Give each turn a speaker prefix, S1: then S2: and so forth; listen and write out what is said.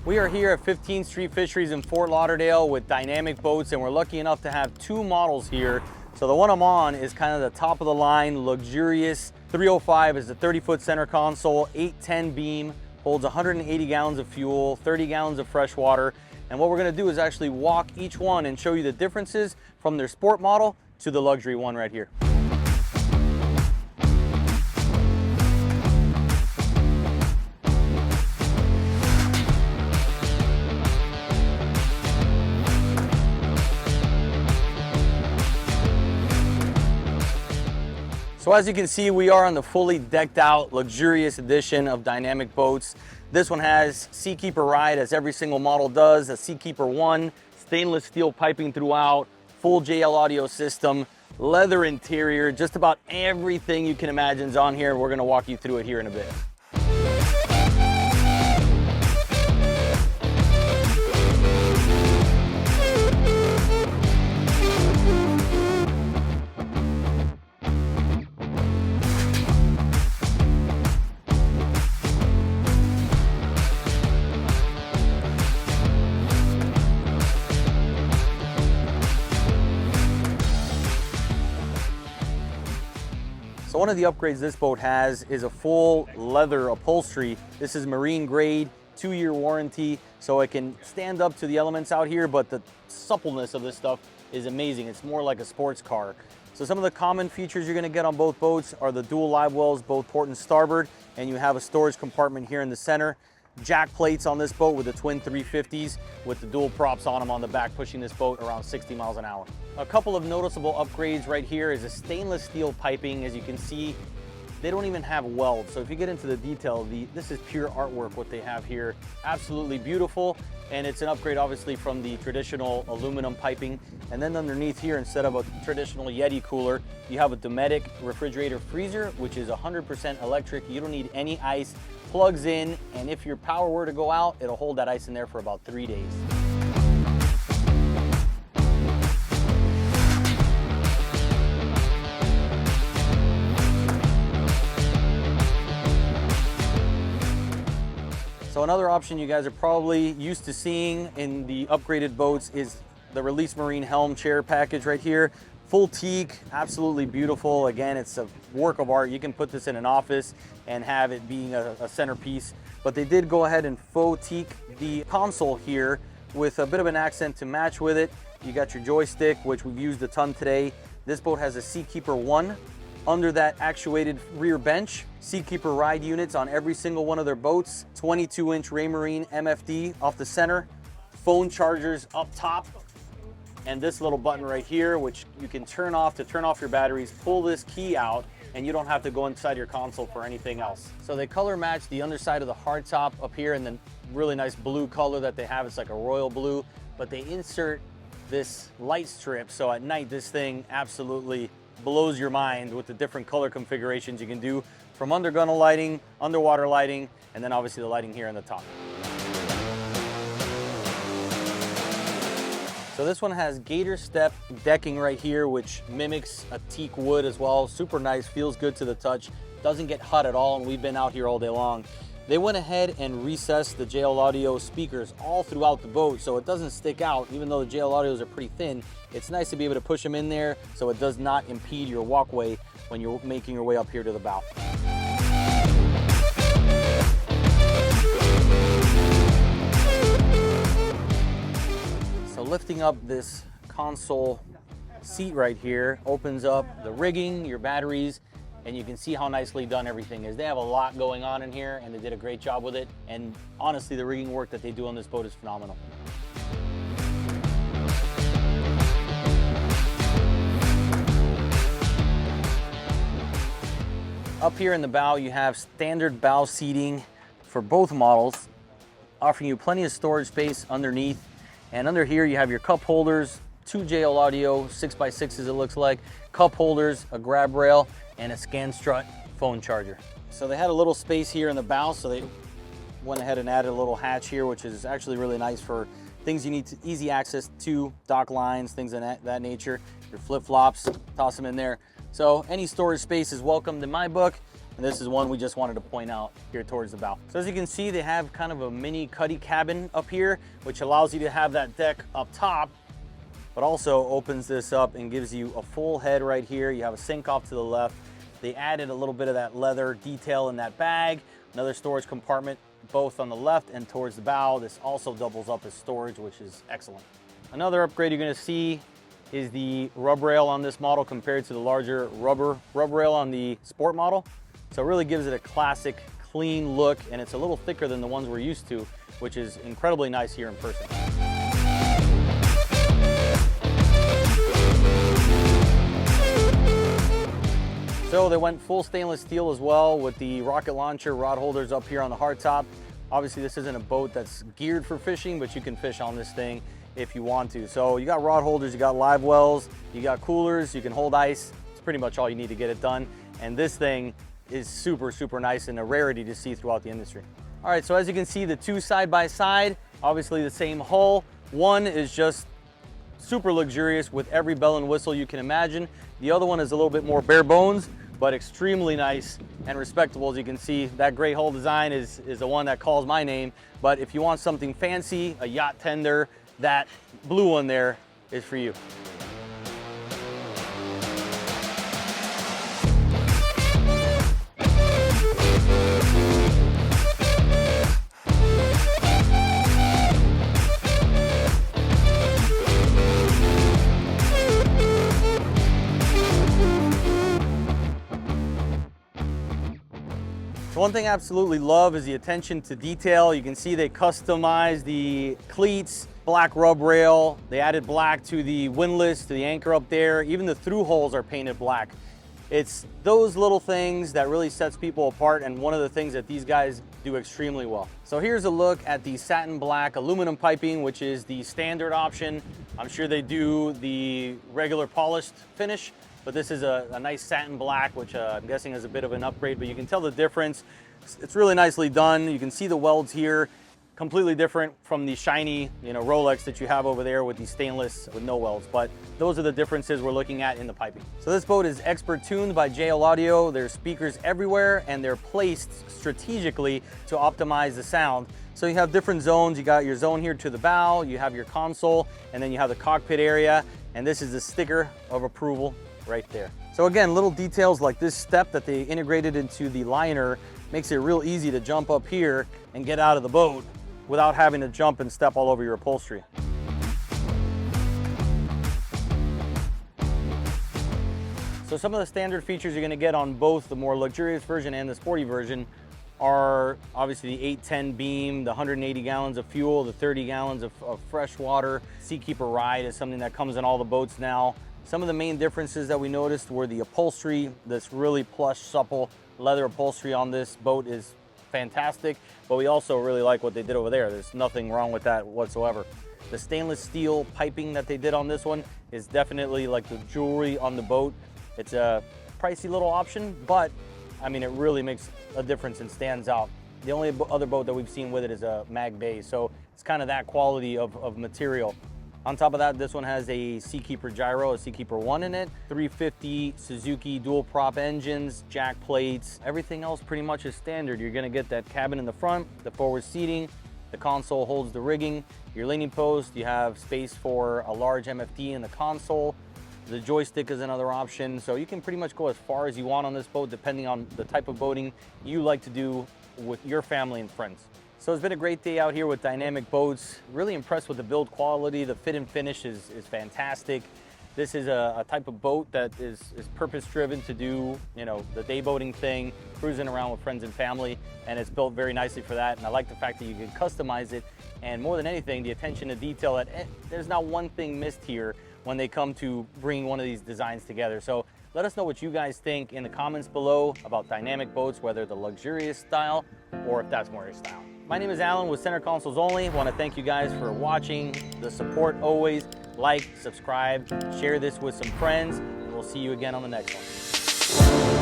S1: We are here at 15th Street Fisheries in Fort Lauderdale with Dynamic Boats, and we're lucky enough to have two models here. So the one I'm on is kind of the top of the line, luxurious 305 is the 30-foot center console, 810 beam, holds 180 gallons of fuel, 30 gallons of fresh water. And what we're gonna do is actually walk each one and show you the differences from their sport model to the luxury one right here. So as you can see, we are on the fully decked out, luxurious edition of Dynamic Boats. This one has Seakeeper Ride, as every single model does, a Seakeeper 1, stainless steel piping throughout, full JL audio system, leather interior, just about everything you can imagine is on here. We're gonna walk you through it here in a bit. So one of the upgrades this boat has is a full leather upholstery. This is marine grade, 2-year warranty, so it can stand up to the elements out here, but the suppleness of this stuff is amazing. It's more like a sports car. So some of the common features you're gonna get on both boats are the dual live wells, both port and starboard, and you have a storage compartment here in the center. Jack plates on this boat with the twin 350s with the dual props on them on the back, pushing this boat around 60 miles an hour. A couple of noticeable upgrades right here is a stainless steel piping. As you can see, they don't even have welds. So if you get into the detail, this is pure artwork what they have here. Absolutely beautiful. And it's an upgrade obviously from the traditional aluminum piping. And then underneath here, instead of a traditional Yeti cooler, you have a Dometic refrigerator freezer, which is 100% electric. You don't need any ice. Plugs in, and if your power were to go out, it'll hold that ice in there for about 3 days. So another option you guys are probably used to seeing in the upgraded boats is the Release Marine helm chair package right here. Full teak, absolutely beautiful. Again, it's a work of art. You can put this in an office and have it being a centerpiece. But they did go ahead and faux teak the console here with a bit of an accent to match with it. You got your joystick, which we've used a ton today. This boat has a Seakeeper 1 under that actuated rear bench. Seakeeper Ride units on every single one of their boats. 22-inch Raymarine MFD off the center. Phone chargers up top. And this little button right here, which you can turn off to turn off your batteries, pull this key out, and you don't have to go inside your console for anything else. So they color match the underside of the hardtop up here in the really nice blue color that they have. It's like a royal blue, but they insert this light strip. So at night, this thing absolutely blows your mind with the different color configurations you can do from undergunnel lighting, underwater lighting, and then obviously the lighting here on the top. So this one has gator step decking right here, which mimics a teak wood as well. Super nice, feels good to the touch, doesn't get hot at all, and we've been out here all day long. They went ahead and recessed the JL Audio speakers all throughout the boat, so it doesn't stick out. Even though the JL Audios are pretty thin, it's nice to be able to push them in there so it does not impede your walkway when you're making your way up here to the bow. So lifting up this console seat right here opens up the rigging, your batteries, and you can see how nicely done everything is. They have a lot going on in here and they did a great job with it. And honestly, the rigging work that they do on this boat is phenomenal. Up here in the bow, you have standard bow seating for both models, offering you plenty of storage space underneath. And under here, you have your cup holders, 2 JL Audio 6x6s it looks like, cup holders, a grab rail, and a scan strut phone charger. So they had a little space here in the bow, so they went ahead and added a little hatch here, which is actually really nice for things you need easy access to, dock lines, things of that nature. Your flip-flops, toss them in there. So any storage space is welcomed in my book. And this is one we just wanted to point out here towards the bow. So as you can see, they have kind of a mini Cuddy cabin up here, which allows you to have that deck up top, but also opens this up and gives you a full head right here. You have a sink off to the left. They added a little bit of that leather detail in that bag, another storage compartment both on the left and towards the bow. This also doubles up as storage, which is excellent. Another upgrade you're gonna see is the rub rail on this model compared to the larger rub rail on the sport model. So it really gives it a classic, clean look, and it's a little thicker than the ones we're used to, which is incredibly nice here in person. So they went full stainless steel as well with the rocket launcher rod holders up here on the hardtop. Obviously this isn't a boat that's geared for fishing, but you can fish on this thing if you want to. So you got rod holders, you got live wells, you got coolers, you can hold ice. It's pretty much all you need to get it done. And this thing is super, super nice and a rarity to see throughout the industry. All right, so as you can see, the two side by side, obviously the same hull. One is just super luxurious with every bell and whistle you can imagine. The other one is a little bit more bare bones, but extremely nice and respectable. As you can see, that gray hull design is the one that calls my name. But if you want something fancy, a yacht tender, that blue one there is for you. So one thing I absolutely love is the attention to detail. You can see they customized the cleats, black rub rail. They added black to the windlass, to the anchor up there. Even the through holes are painted black. It's those little things that really sets people apart, and one of the things that these guys do extremely well. So here's a look at the satin black aluminum piping, which is the standard option. I'm sure they do the regular polished finish, but this is a nice satin black, which I'm guessing is a bit of an upgrade, but you can tell the difference. It's really nicely done. You can see the welds here, completely different from the shiny, Rolex that you have over there with the stainless with no welds, but those are the differences we're looking at in the piping. So this boat is expert tuned by JL Audio. There's speakers everywhere, and they're placed strategically to optimize the sound. So you have different zones. You got your zone here to the bow, you have your console, and then you have the cockpit area, and this is the sticker of approval right there. So again, little details like this step that they integrated into the liner makes it real easy to jump up here and get out of the boat without having to jump and step all over your upholstery. So some of the standard features you're gonna get on both the more luxurious version and the sporty version are obviously the 810 beam, the 180 gallons of fuel, the 30 gallons of fresh water. Seakeeper Ride is something that comes in all the boats now. Some of the main differences that we noticed were the upholstery. This really plush, supple leather upholstery on this boat is fantastic, but we also really like what they did over there. There's nothing wrong with that whatsoever. The stainless steel piping that they did on this one is definitely like the jewelry on the boat. It's a pricey little option, but I mean, it really makes a difference and stands out. The only other boat that we've seen with it is a Mag Bay, so it's kind of that quality of material. On top of that, this one has a Seakeeper gyro, a Seakeeper 1 in it, 350 Suzuki dual prop engines, jack plates. Everything else pretty much is standard. You're gonna get that cabin in the front, the forward seating, the console holds the rigging, your leaning post, you have space for a large MFD in the console. The joystick is another option, so you can pretty much go as far as you want on this boat depending on the type of boating you like to do with your family and friends. So it's been a great day out here with Dynamic Boats. Really impressed with the build quality. The fit and finish is fantastic. This is a type of boat that is purpose driven to do, the day boating thing, cruising around with friends and family, and it's built very nicely for that. And I like the fact that you can customize it, and more than anything, the attention to detail that there's not one thing missed here when they come to bringing one of these designs together. So let us know what you guys think in the comments below about Dynamic Boats, whether the luxurious style or if that's more your style. My name is Alan with Center Consoles Only. I want to thank you guys for watching, the support always. Like, subscribe, share this with some friends, and we'll see you again on the next one.